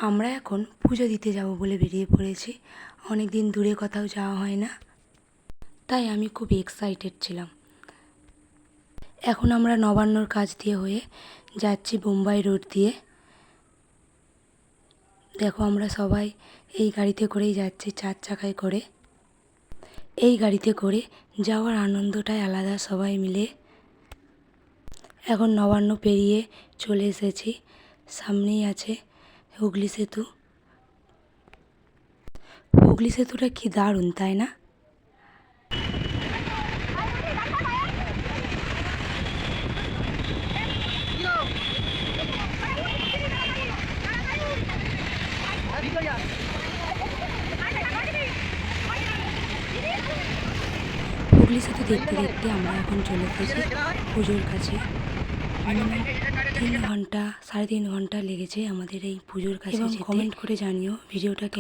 আমরা এখন পুজো দিতে যাব বলে বেরিয়ে পড়েছি। অনেক দিন দূরে কোথাও যাওয়া হয় না, তাই আমি খুব এক্সাইটেড ছিলাম। এখন আমরা নবান্নর কাছ দিয়ে হয়ে যাচ্ছি বোম্বাই রোড দিয়ে। দেখো আমরা সবাই এই গাড়িতে করেই যাচ্ছি, 4 চাকায় করে। এই গাড়িতে করে যাওয়ার আনন্দটাই আলাদা। সবাই মিলে এখন নবান্ন পেরিয়ে চলে এসেছি, সামনেই আছে হুগলি সেতু। হুগলি সেতুটা কি দারুণ, তাই না? হুগলি সেতু দেখতে দেখতে আমরা এখন চলে এসেছি পুজোর কাছে। মিনিমাম 3 ঘন্টা 3.5 ঘন্টা লেগেছে আমাদের এই পুজোর কাছে যেতে। কমেন্ট করে জানিও ভিডিওটা কেমন।